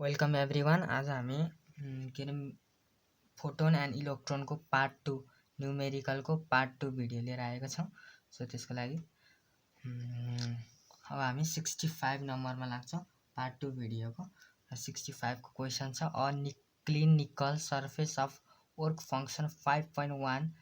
Welcome everyone. आज हामी के अरे फोटोन एन्ड इलेक्ट्रोनको पार्ट 2 न्युमेरिकलको पार्ट 2 भिडियो लिएर आएको छौँ। सो त्यसको लागि अब हामी 65 नम्बरमा लाग्छौँ पार्ट 2 भिडियोको। र 65 को क्वेसन छ क्लीन निकल surface of work function 5.1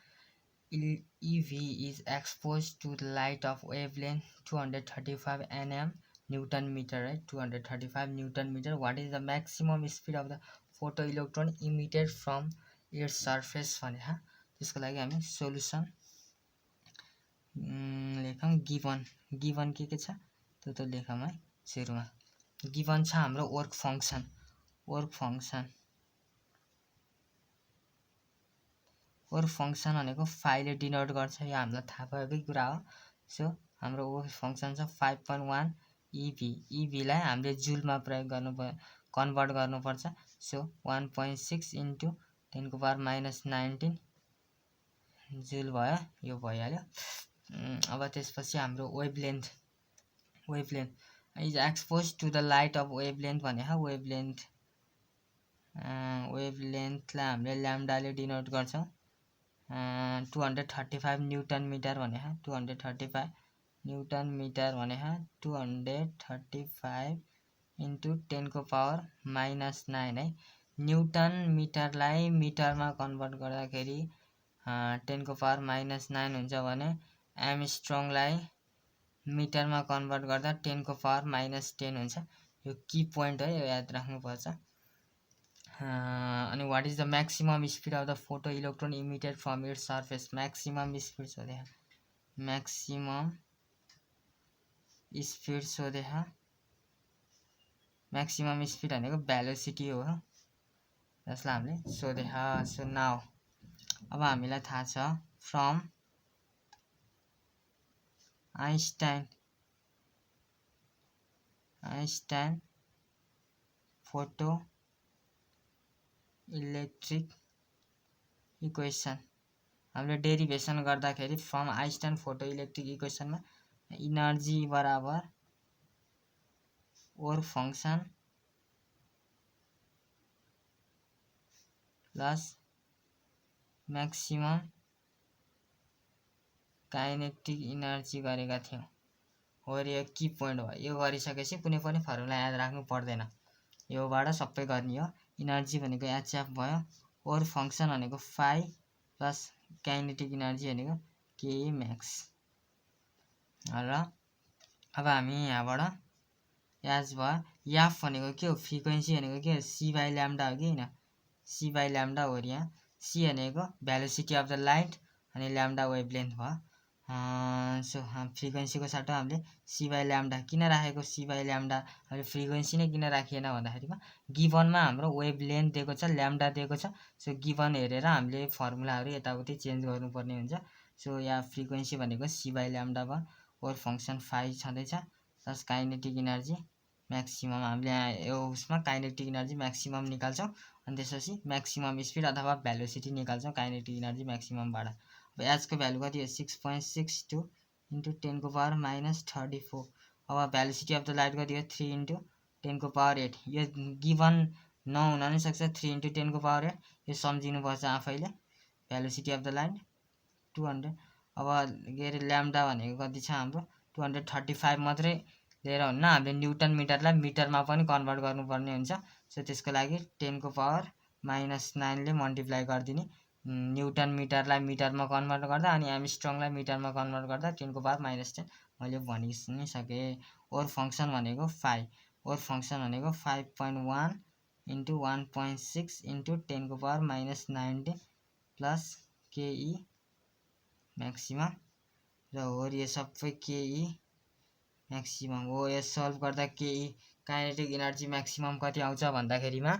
EV is exposed to the light of wavelength 235 nm Newton meter, right? 235 Newton meter. What is the maximum speed of the photoelectron emitted from its surface? भनेर त्यसको लागि हामी solution लेखौँ। Given के छ त्यो त लेखौँ है। सुरुमा गिभन छ हाम्रो वर्क फंक्सन भनेको फाइले डिनोट गर्छ, यो हामीलाई थाहा भएकै कुरा हो। सो हाम्रो वर्क फंक्सन छ 5.1 EV लाई हामीले जुलमा प्रयोग कन्भर्ट गर्नुपर्छ। सो 1.6 इन्टु 10 को पावर -19 जुल भयो, यो भइहाल्यो। अब त्यसपछि हाम्रो wavelength is expose to the light of wavelength भनेको वेभलेन्थलाई हामीले ल्याम्डाले डिनोट गर्छौँ। 235 न्युटन मिटर भनेको 235 न्युटन मिटर भनेको 235 इन्टु 10 को पावर -9 है। न्युटन मिटरलाई मिटरमा कन्भर्ट गर्दाखेरि 10 को पावर -9 हुन्छ भने एमस्ट्रङलाई मिटरमा कन्भर्ट गर्दा 10 को पावर -10 हुन्छ। यो की पोइन्ट है, यो याद राख्नुपर्छ। अनि what is the maximum speed of the photo electron emitted from its surface? Maximum speed सोधे, मैक्सिमम स्पीड भनेको भेलोसिटी हो, जसलाई हामीले सोधे। सो नाउ अब हामीलाई थाहा छ from Einstein photo electric equation हामीले डेरिभेसन गर्दाखेरि फ्रम आइन्स्टाइन फोटो इलेक्ट्रिक इक्वेसनमा इनर्जी बराबर work function plus maximum kinetic energy गरेका थियौँ। हो, यो की पोइन्ट हो। यो गरिसकेपछि कुनै पनि फर्मुला याद राख्नु पर्दैन, योबाट सबै गर्ने हो। इनर्जी भनेको HF भयो, वर्क फंक्सन भनेको फाइ प्लस काइनेटिक इनर्जी भनेको के मैक्स। र अब हामी यहाँबाट याद भयो, एफ भनेको के हो, फ्रिक्वेन्सी भनेको के हो, सी बाई ल्याम्डा हो कि होइन, सी बाई ल्याम्डा हो। यहाँ सी भनेको भेलोसिटी अफ द लाइट अनि ल्याम्डा वेभलेन्थ भयो। सो फ्रिक्वेन्सीको साटो हामीले सी बाई ल्याम्डा किन राखेको, सी बाई ल्याम्डा हामीले फ्रिक्वेन्सी नै किन राखिएन भन्दाखेरिमा गिभनमा हाम्रो वेभलेन्थ दिएको छ, ल्याम्डा दिएको छ। सो गिभन हेरेर हामीले फर्मुलाहरू यताउति चेन्ज गर्नुपर्ने हुन्छ। सो यहाँ फ्रिक्वेन्सी भनेको सी बाई ल्याम्डा भयो, वर्क फंक्सन फाइ छँदैछ प्लस काइनेटिक इनर्जी मैक्सिमम। हामीले यहाँ यो उसमा काइनेटिक इनर्जी मैक्सिमम निकाल्छौँ अनि त्यसपछि मैक्सिमम स्पीड अथवा भेलोसिटी निकाल्छौँ काइनेटिक इनर्जी मैक्सिममबाट। अब एच को भ्यालु कति हो, 6.62 इन्टु 10 को पावर -34। अब भेलोसिटी अफ द लाइट कति हो, 3 इन्टु 10 को पावर 8। यो गिभन नहुन नै सक्छ, 3 इन्टु 10 को पावर 8 यो सम्झिनुपर्छ आफैले। Velocity of the light 200। अब के अरे ल्याम्डा भनेको कति छ हाम्रो 235 मात्रै लिएर हुन्न, हामीले न्युटन मिटरलाई मिटरमा पनि कन्भर्ट गर्नुपर्ने हुन्छ। सो त्यसको लागि 10 को पावर -9 ले मल्टिप्लाई गरिदिने। न्युटन मिटरलाई मिटरमा कन्भर्ट गर्दा अनि एमस्ट्रङलाई मिटरमा कन्भर्ट गर्दा 10 को पावर -10 मैले भनि नै सकेँ। वर्क फंक्सन भनेको 5, वर्क फंक्सन भनेको 5.1 इन्टु 1.6 इन्टु 10 को पावर -19 प्लस केई मैक्सिमम। र हो यो सबै केई मैक्सिमम हो। यो सल्भ गर्दा केई काइनेटिक इनर्जी मैक्सिमम कति आउँछ भन्दाखेरिमा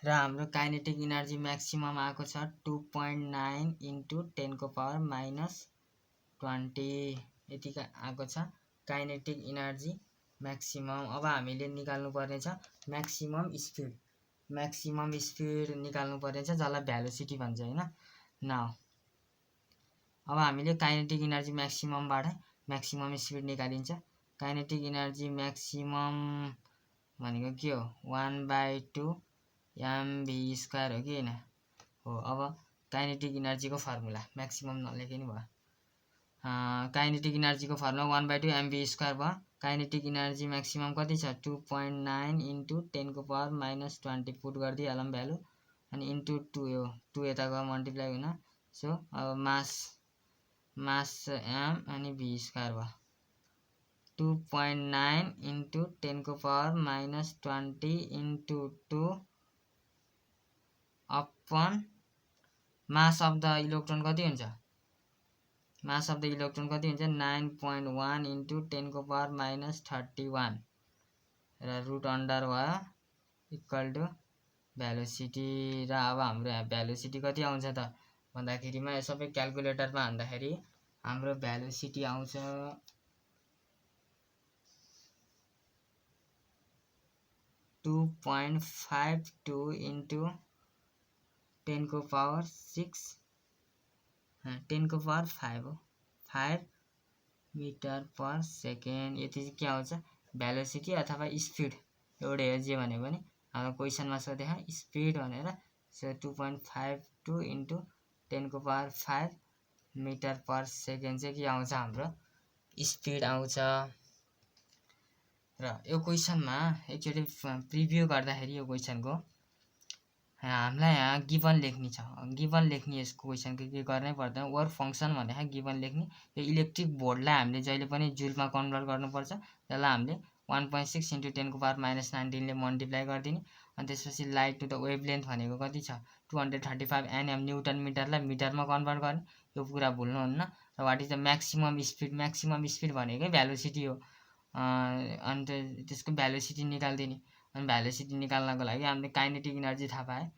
र हाम्रो काइनेटिक इनर्जी मैक्सिमम आएको छ 2.9 इन्टु 10 को पावर -20 यति आएको छ काइनेटिक इनर्जी मैक्सिमम। अब हामीले निकाल्नु पर्ने छ मैक्सिमम स्पीड निकाल्नु पर्ने छ, जसलाई भेलोसिटी भन्छ हैन। नाउ अब हामीले काइनेटिक इनर्जी मैक्सिममबाट मैक्सिमम स्पीड निकालिन्छ। काइनेटिक इनर्जी मैक्सिमम भनेको के हो 1/2 mv² हो कि हैन हो। अब काइनेटिक इनर्जीको फर्मुला म्याक्सिमम नलेखे नि भयो। काइनेटिक इनर्जीको फर्मुला 1/2 mv² भयो। काइनेटिक इनर्जी म्याक्सिमम कति छ 2.9 × 10⁻⁻20 पुट गरिदिइहालौँ भ्यालु अनि इन्टु 2 यो 2 यता गयो मल्टिप्लाई हुन। सो अब मास m अनि v² भयो 2.9 × 10⁻⁻20 into 2 upon mass of the electron कति हुन्छ मास अफ द इलेक्ट्रोन कति हुन्छ 9.1 × 10⁻31 र रुट अन्डर भयो इक्वल टु भेलोसिटी। र अब हाम्रो भेलोसिटी कति आउँछ त भन्दाखेरिमा यो सबै क्याल्कुलेटरमा हाल्दाखेरि हाम्रो भेलोसिटी आउँछ 2.52 × 10⁻5 हो 5 मिटर पर सेकेन्ड। यति चाहिँ के आउँछ भेलोसिटी अथवा स्पिड एउटै हो जे भने पनि हाम्रो क्वेसनमा सोधेको स्पिड भनेर। सो 2.52 × 10⁻5 मिटर पर सेकेन्ड चाहिँ के आउँछ हाम्रो स्पिड आउँछ। र यो क्वेसनमा एकचोटि प्रिभ्यू गर्दाखेरि यो क्वेसनको हामीलाई यहाँ गिभन लेख्ने छ। गिभन लेख्ने यसको क्वेसनको के गर्नै पर्दैन वर्क फङ्सन भनेको गिभन लेख्ने। यो इलेक्ट्रिक बोर्डलाई हामीले जहिले पनि जुलमा कन्भर्ट गर्नुपर्छ। त्यसलाई हामीले 1.6 × 10⁻⁻19 ले मल्टिप्लाई गरिदिने। अनि त्यसपछि लाइट टु द वेभलेन्थ भनेको कति छ 235 nm न्युटन मिटरलाई मिटरमा कन्भर्ट गर्ने। यो कुरा भुल्नुहुन्न। र what is the maximum speed भनेकै भेलोसिटी हो। अनि त्यसको भेलोसिटी निकाल्दिने। अनि भेलोसिटी निकाल्नको लागि हामीले काइनेटिक इनर्जी थाहा पाए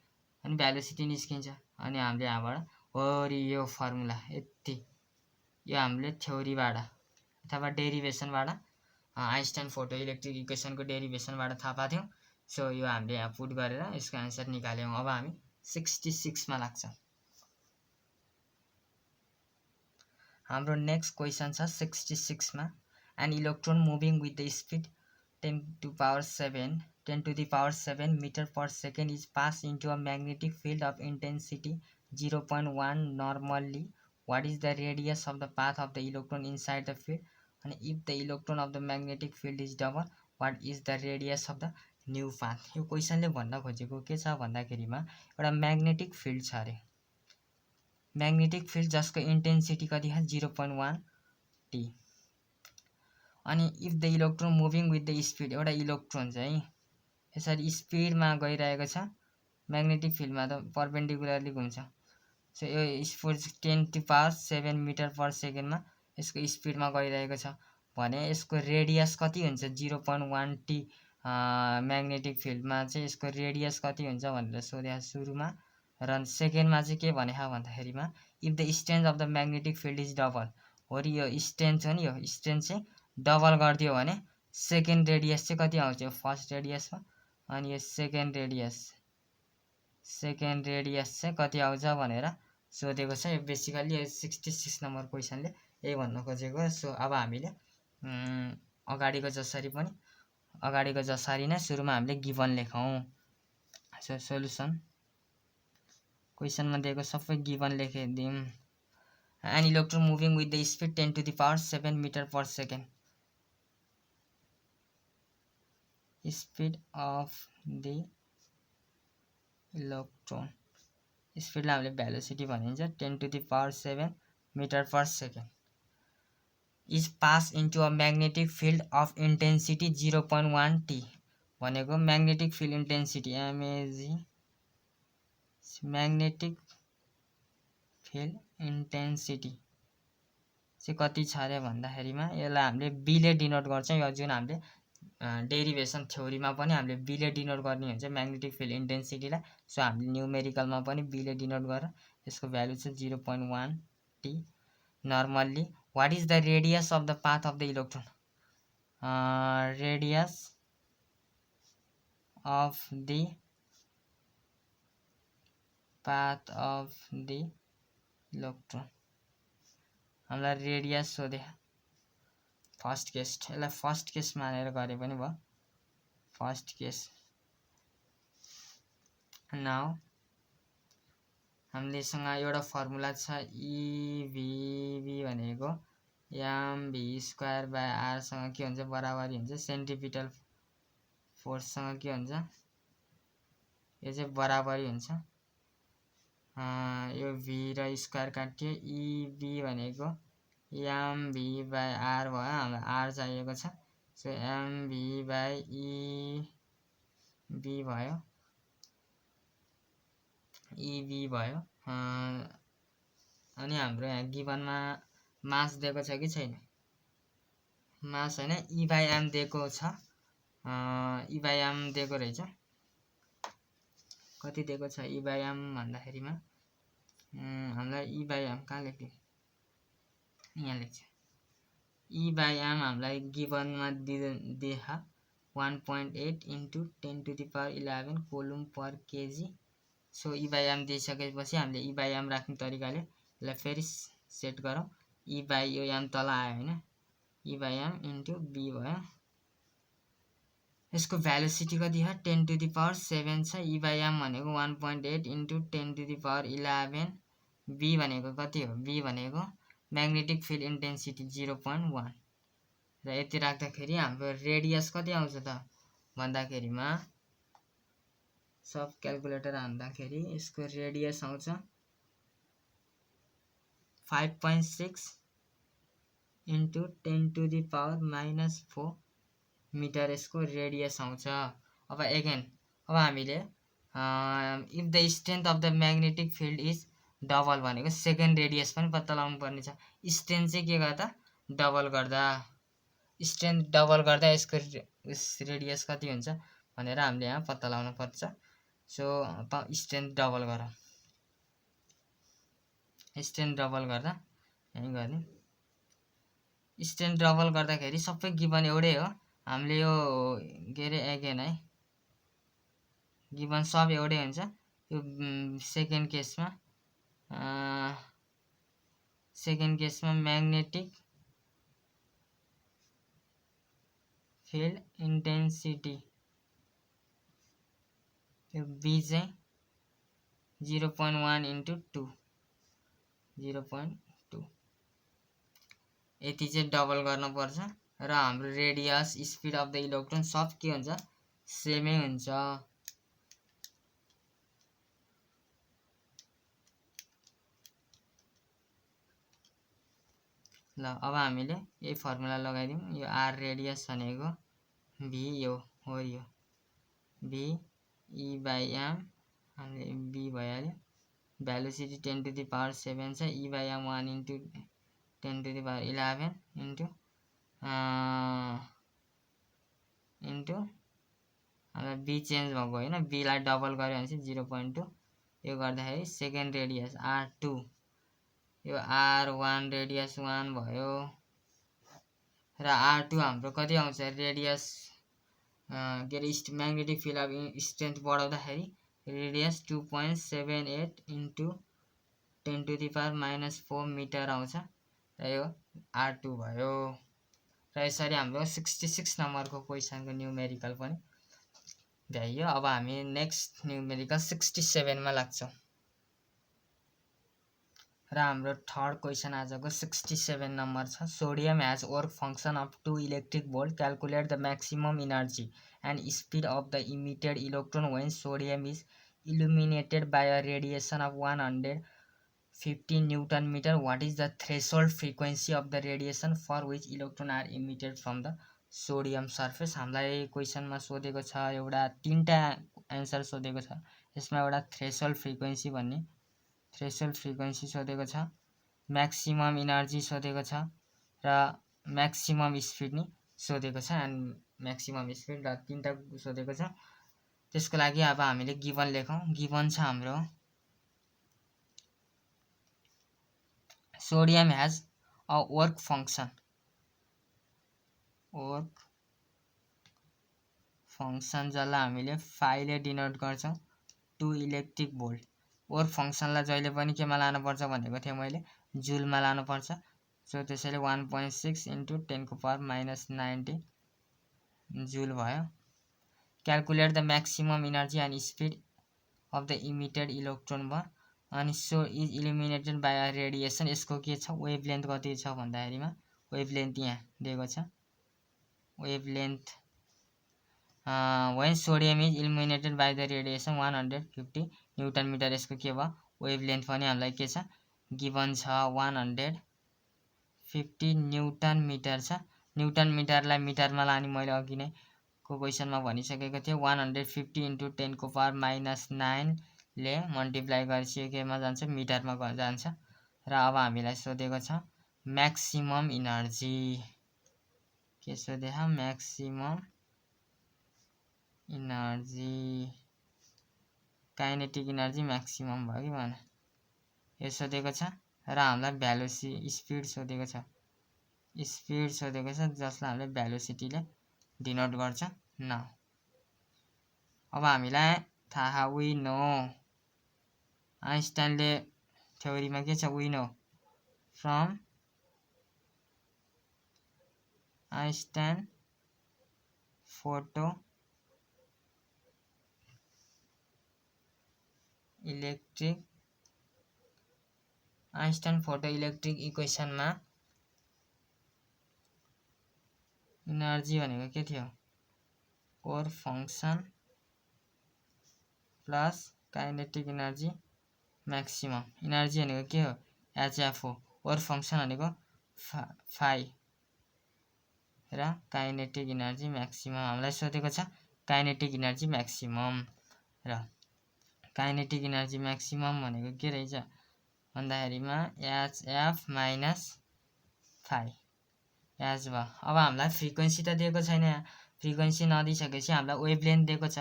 अनि भेलोसिटी निस्किन्छ। अनि हामीले यहाँबाट वरि यो फर्मुला यति यो हामीले थ्योरीबाट अथवा डेरिभेसनबाट आइन्स्टाइन फोटो इलेक्ट्रिक इक्वेसनको डेरिभेसनबाट थाहा पाथ्यौँ। सो यो हामीले यहाँ पुट गरेर यसको आन्सर निकाल्यौँ। अब हामी 66 मा लाग्छौँ। हाम्रो नेक्स्ट क्वेसन छ 66 मा an electron moving with the speed 10 to the power 7 meter per second is passed into a magnetic field of intensity 0.1 normally. What is the radius of the path of the electron inside the field? And if the electron of the magnetic field is double, what is the radius of the new path? यो क्वेसनले भन्न खोजेको के छ भन्दाखेरिमा एउटा magnetic field छ अरे। Magnetic field जसको intensity कति छ 0.1 t। अनि if the electron moving with the speed एउटा इलेक्ट्रोन चाहिँ यसरी स्पिडमा गइरहेको छ म्याग्नेटिक फिल्डमा त परपेन्डिकुलरली घुम्छ। सो यो speed 10 to the power 7 metre per सेकेन्डमा यसको स्पिडमा गइरहेको छ भने यसको रेडियस कति हुन्छ 0.1 t। म्याग्नेटिक फिल्डमा चाहिँ यसको रेडियस कति हुन्छ भनेर सोधेको सुरुमा। र सेकेन्डमा चाहिँ के भनेको भन्दाखेरिमा if the strength of the magnetic field is double हो र यो स्ट्रेन्थ छ नि यो स्ट्रेन्थ चाहिँ डबल गरिदियो भने सेकेन्ड रेडियस चाहिँ कति आउँछ यो फर्स्ट रेडियसमा। अनि यो सेकेन्ड रेडियस चाहिँ कति आउँछ भनेर सोधेको छ। यो बेसिकली 66 नम्बर क्वेसनले यही भन्न खोजेको। सो अब हामीले अगाडिको जसरी नै सुरुमा हामीले गिभन लेखौँ। सो सोल्युसन क्वेसनमा दिएको सबै गिभन लेखिदिउँ। An electron moving with the speed 10 to the power 7 metre per second. Speed of the electron स्पिडलाई हामीले भेलोसिटी भनिन्छ 10 to the power 7 metre per second is pass into a magnetic field of intensity 0.1 t भनेको magnetic field intensity MAG magnetic field intensity चाहिँ कति छ अरे भन्दाखेरिमा यसलाई हामीले बीले डिनोट गर्छौँ। यो जुन हामीले डेरिभेसन थ्योरीमा पनि हामीले बीले डिनोट गर्ने हुन्छ म्याग्नेटिक फिल्ड इन्टेन्सिटीलाई। सो हामीले न्युमेरिकलमा पनि बीले डिनोट गरेर यसको भ्यालु चाहिँ 0.1 t normally. What is the radius of the path of the electron radius of the path of the electron हामीलाई रेडियस सोधे फर्स्ट केस। यसलाई फर्स्ट केस मानेर गरे पनि भयो। First case. नाउ हामीलेसँग एउटा फर्मुला छ EVV भनेको mv स्क्वायर बाई r सँग के हुन्छ बराबरी हुन्छ सेन्टिपिटल फोर्ससँग के हुन्छ यो चाहिँ बराबरी हुन्छ यो v र स्क्वायर काट्यो EV भनेको mv बाई r भयो हामीलाई r चाहिएको छ सो mv बाई EV भयो EV भयो अनि हाम्रो यहाँ गिभनमा मास दिएको छ कि छैन मास हैन E बाई m दिएको छ E बाई m दिएको रहेछ कति दिएको छ E बाई m भन्दाखेरिमा हामीलाई E बाई m कहाँ लेख्यो यहाँ लेख्छ E बाई m हामीलाई गिभनमा देखा 1.8 into 10 to the power 11 column per KG so E by m दिइसकेपछि हामीले E बाई m राख्ने तरिकाले यसलाई फेरि सेट गरौँ E बाई यो m तल आयो हैन E by m into b भयो यसको भेलोसिटी कति हो 10 to the power 7 छ E बाई m भनेको 1.8 into 10 to the power 11 b भनेको कति हो b भनेको म्याग्नेटिक फिल्ड इन्टेन्सिटी 0.1 र यति राख्दाखेरि हाम्रो रेडियस कति आउँछ त भन्दाखेरिमा सब क्याल्कुलेटर हान्दाखेरि यसको रेडियस आउँछ 5.6 into 10 to the power -4 metre यसको रेडियस आउँछ अब अगेन अब हामीले if the strength of the magnetic field is double भनेको सेकेन्ड रेडियस पनि पत्ता लगाउनु पर्ने छ स्ट्रेन्थ चाहिँ के गर्दा डबल गर्दा स्ट्रेन्थ डबल गर्दा यसको रेडियस कति हुन्छ भनेर हामीले यहाँ पत्ता लगाउनु पर्छ सो स्ट्रेन्थ डबल गरौँ स्ट्रेन्थ डबल गर्दा यही गर्ने स्ट्रेन्थ डबल गर्दाखेरि सबै गिभन एउटै हो हामीले यो के अरे अगेन है गिभन सब एउटै हुन्छ यो सेकेन्ड केसमा म्याग्नेटिक फिल्ड इन्टेन्सिटी यो b चाहिँ 0.1 into 2 0.2 यति चाहिँ डबल गर्नुपर्छ र हाम्रो radius speed of the electron सब के हुन्छ सेमै हुन्छ ल अब हामीले यही फर्मुला लगाइदिउँ यो r रेडियस भनेको v यो हो यो v E बाई m हामीले b भइहाल्यो भेलोसिटी 10 to the power 7 छ E by m 1 into 10 to the power 11 into हामीलाई b चेन्ज भएको होइन b लाई डबल गऱ्यो भने चाहिँ 0.2 यो गर्दाखेरि सेकेन्ड रेडियस r2 यो r1 रेडियस 1 भयो र r2 हाम्रो कति आउँछ रेडियस के अरे म्याग्नेटिक फिल्ड अफ स्ट्रेन्थ बढाउँदाखेरि radius 2.78 into 10 to the power -4 metre आउँछ र यो r2 भयो र यसरी हाम्रो 66 नम्बरको क्वेसनको न्युमेरिकल पनि भ्याइयो अब हामी नेक्स्ट न्युमेरिकल 67 मा लाग्छौं र हाम्रो थर्ड क्वेसन आजको 67 नम्बर छ sodium has work function of 2 electric volt calculate the maximum energy and speed of the emitted electron when sodium is illuminated by a radiation of 150 Newton meter. What is the threshold frequency of the radiation for which electron are emitted from the sodium surface? हामीलाई क्वेसनमा सोधेको छ एउटा तीनटा answer सोधेको छ यसमा एउटा threshold frequency भन्ने थ्रेशोल्ड फ्रिक्वेन्सी सोधेको छ म्याक्सिमम एनर्जी सोधेको छ र म्याक्सिमम स्पिड नि सोधेको छ एन्ड म्याक्सिमम स्पिड र तीनटा सोधेको छ त्यसको लागि अब हामीले गिभन लेखौं गिभन छ हाम्रो sodium has a work function जसलाई हामीले फाइले डिनोट गर्छौं 2 इलेक्ट्रिक भोल्ट वर्क फंक्शनलाई जहिले पनि केमा लानु पर्छ भनेको थिए मैले जुलमा लानु पर्छ सो त्यसैले 1.6 into 10 को पावर -19 जुल भयो calculate the maximum energy and speed of the emitted electron भयो। अनि so is illuminated by a radiation. यसको के छ वेभलेन्थ कति छ भन्दाखेरिमा वेभलेन्थ यहाँ दिएको छ। Wavelength when sodium is illuminated by the radiation 150 newton metre. यसको के भयो वेभलेन्थ पनि हामीलाई के छ गिभन छ 150 न्युटन मिटर छ। न्युटन मिटरलाई मिटरमा लाने मैले अघि नै को क्वेसनमा भनिसकेको थिएँ। 150 इन्टु 10 को पावर -9 ले मल्टिप्लाई गरेपछि केमा जान्छ मिटरमा जान्छ। र अब हामीलाई सोधेको छ म्याक्सिमम इनर्जी के सोधेको maximum energy kinetic energy maximum भयो कि भएन यो सोधेको छ। र हामीलाई भेलोसिटी स्पिड सोधेको छ। स्पिड सोधेको छ जसलाई हामीले भेलोसिटीले डिनोट गर्छ न। अब हामीलाई थाहा वी नो आइन्स्टाइनले थ्योरीमा के छ we know from Einstein photo electric Einstein photo electric इक्वेसनमा इनर्जी भनेको के थियो work function plus kinetic energy maximum. Energy भनेको के हो एचएफ हो। वर्क फंक्सन भनेको फाइ र काइनेटिक इनर्जी म्याक्सिमम हामीलाई सोधेको छ काइनेटिक इनर्जी म्याक्सिमम। र काइनेटिक इनर्जी म्याक्सिमम भनेको के रहेछ भन्दाखेरिमा एचएफ माइनस फाइ एच भयो। अब हामीलाई फ्रिक्वेन्सी त दिएको छैन यहाँ फ्रिक्वेन्सी नदिइसकेपछि हामीलाई वेभलेन्थ दिएको छ।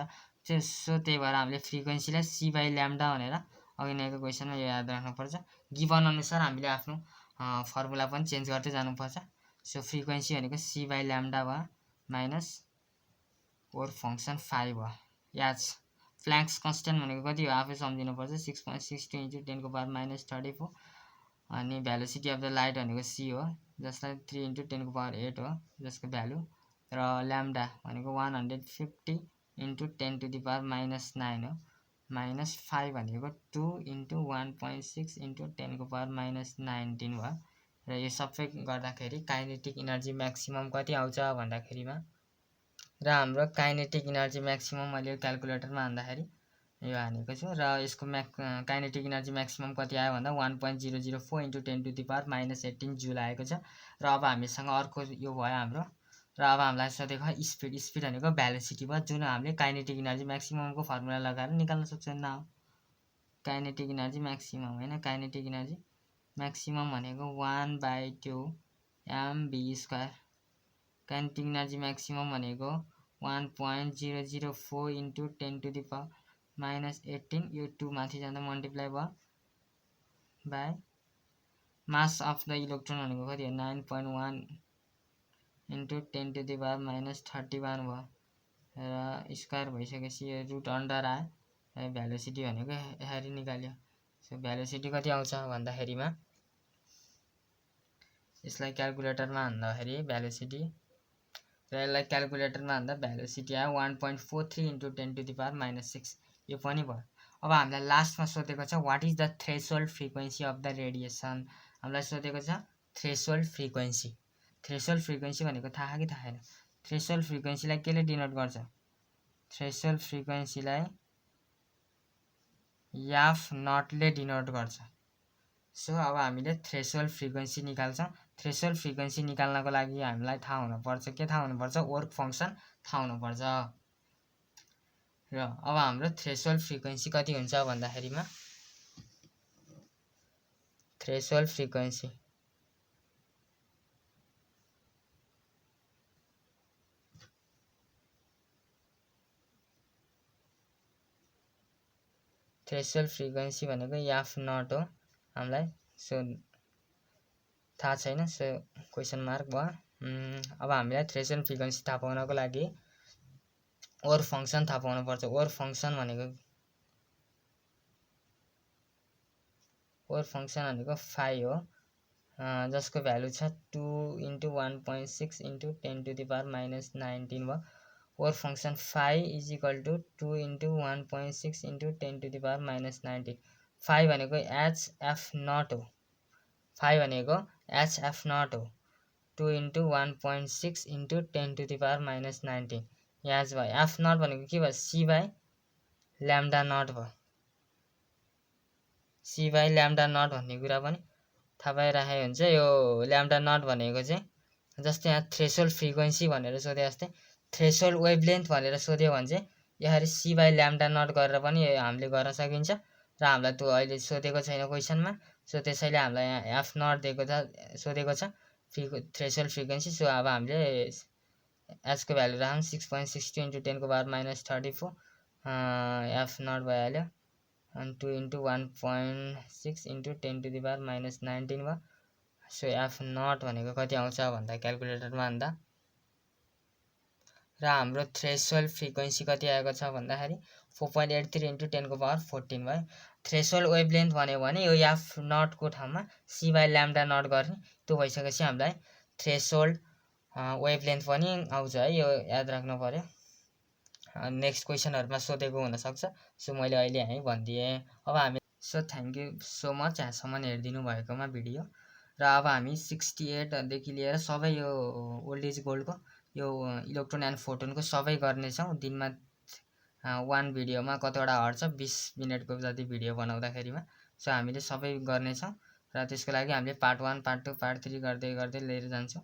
सो त्यही भएर हामीले फ्रिक्वेन्सीलाई सी बाई ल्याम्डा भनेर अघि नैको क्वेसनमा यो याद राख्नुपर्छ। गिभन अनुसार हामीले आफ्नो फर्मुला पनि चेन्ज गर्दै जानुपर्छ। सो फ्रिक्वेन्सी भनेको सी बाई ल्याम्डा भयो माइनस वर्क फंक्सन फाइ भयो। एच प्ल्याङ्क्स कन्स्ट्यान्ट भनेको कति हो आफै सम्झिनुपर्छ 6.62 इन्टु 10 को पावर -34। अनि भेलोसिटी अफ द लाइट भनेको सी हो जसलाई 3 इन्टु 10 को पावर 8 हो जसको भ्यालु। र ल्याम्डा भनेको 150 इन्टु 10 टु द पावर -9 हो माइनस 5 भनेको 2 इन्टु 1.6 इन्टु 10 को पावर -19 भयो। र यो सबै गर्दाखेरि काइनेटिक इनर्जी म्याक्सिमम कति आउँछ भन्दाखेरिमा र हाम्रो काइनेटिक इनर्जी म्याक्सिमम मैले क्यालकुलेटरमा हान्दाखेरि यो हानेको छु। र यसको काइनेटिक इनर्जी म्याक्सिमम कति आयो भन्दा 1.004 इन्टु 10 टु द पावर -18 जुल आएको छ। र अब हामीसँग अर्को यो भयो हाम्रो। र अब हामीलाई सोधेको स्पिड स्पिड भनेको भेलोसिटी भयो जुन हामीले काइनेटिक इनर्जी म्याक्सिममको फर्मुला लगाएर निकाल्न सक्छौँ। न काइनेटिक इनर्जी म्याक्सिमम होइन काइनेटिक इनर्जी म्याक्सिमम भनेको 1/2 mv²। काइनेटिक इनर्जी म्याक्सिमम भनेको 1.004 इन्टु 10 टु द पावर -18 यो 2 माथि जाँदा मल्टिप्लाई भयो by mass of the electron भनेको कति हो 9.1 इन्टु 10 टु द पावर -31 भयो। र स्क्वायर भइसकेपछि यो रुट अन्डर आयो। भेलोसिटी भनेको यसरी निकाल्यो। सो भेलोसिटी कति आउँछ भन्दाखेरिमा यसलाई क्यालकुलेटरमा हान्दाखेरि भेलोसिटी र यसलाई क्यालकुलेटरमा हान्दा भेलोसिटी आयो 1.43 इन्टु 10 टु द पावर -6 यो पनि भयो। अब हामीलाई लास्टमा सोधेको छ what is the threshold frequency of the radiation. हामीलाई सोधेको छ थ्रेसोल्ड फ्रिक्वेन्सी। थ्रेसोल्ड फ्रिक्वेन्सी भनेको थाहा कि थाहा छैन। थ्रेसोल्ड फ्रिक्वेन्सीलाई केले डिनोट गर्छ थ्रेसोल्ड फ्रिक्वेन्सीलाई एफ नटले डिनोट गर्छ। सो अब हामीले थ्रेसोल्ड फ्रिक्वेन्सी निकाल्छौँ। थ्रेसोल्ड फ्रिक्वेन्सी निकाल्नको लागि हामीलाई थाहा हुनुपर्छ के थाहा हुनुपर्छ वर्क फंक्सन थाहा हुनुपर्छ। र अब हाम्रो थ्रेसोल्ड फ्रिक्वेन्सी कति हुन्छ भन्दाखेरिमा थ्रेसोल्ड फ्रिक्वेन्सी थ्रेसोल्ड फ्रिक्वेन्सी भनेको एफ नट हो। हामीलाई सो थाहा छैन सो क्वेसन मार्क भयो। अब हामीलाई थ्रेसोल्ड फ्रिक्वेन्सी थाहा पाउनको लागि वर्क फंक्सन थाहा पाउनुपर्छ। वर्क फंक्सन भनेको फाइ हो जसको भ्यालु छ 2 into 1.6 into 10 to the power -19 भयो। और function phi is equal to 2 × 1.6 × 10⁻−19। Phi भनेको एचएफ नट हो, फाइ भनेको एचएफ नट हो। 2 × 1.6 × 10⁻−19 याद भयो। एफ नट भनेको के भयो, सी बाई ल्याम्डा नट भयो, सी बाई ल्याम्डा नट भन्ने कुरा पनि थाहा पाइराखेको हुन्छ। यो ल्याम्डा नट भनेको चाहिँ जस्तै यहाँ थ्रेसोल्ड फ्रिक्वेन्सी भनेर सोधे जस्तै थ्रेसोल्ड वेभलेन्थ भनेर सोध्यो भने चाहिँ यसरी सी बाई ल्याम्डा नट गरेर पनि हामीले गर्न सकिन्छ। र हामीलाई त्यो अहिले सोधेको छैन क्वेसनमा, सो त्यसैले हामीलाई यहाँ एफ नट दिएको छ, सोधेको छ थ्रेसोल्ड फ्रिक्वेन्सी। सो अब हामीले एचको भ्यालु राखौँ 6.62 × 10⁻34 एफ नट भइहाल्यो। अनि 2 × 1.6 × 10⁻−19 भयो। सो एफ नट भनेको कति आउँछ भन्दा क्यालकुलेटरमा भन्दा, र हाम्रो थ्रेसोल्ड फ्रिक्वेन्सी कति आएको छ भन्दाखेरि 4.83 × 10⁻14 भयो। थ्रेसोल्ड वेभलेन्थ भन्यो भने यो एफ नटको ठाउँमा सी बाई ल्याम्डा नट गर्ने, त्यो भइसकेपछि हामीलाई थ्रेसोल्ड वेभलेन्थ पनि आउँछ है, यो याद राख्नु पर्यो। नेक्स्ट क्वेसनहरुमा सोधेको हुनसक्छ, सो मैले अहिले यहीँ भनिदिएँ। अब हामी so thank you so much यहाँसम्म हेरिदिनु भएकोमा भिडियो। र अब हामी 68 देखि लिएर सबै यो ओल्ड इज गोल्डको यो इलेक्ट्रोन एन्ड फोटोनको सबै गर्नेछौँ। दिनमा 1 भिडियोमा कतिवटा हट्छ 20 मिनटको जति भिडियो बनाउँदाखेरिमा। सो हामीले सबै गर्नेछौँ र त्यसको लागि हामीले पार्ट 1 पार्ट 2 पार्ट 3 गर्दै गर्दै लिएर जान्छौँ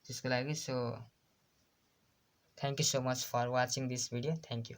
त्यसको लागि। So thank you so much for watching this video. Thank you.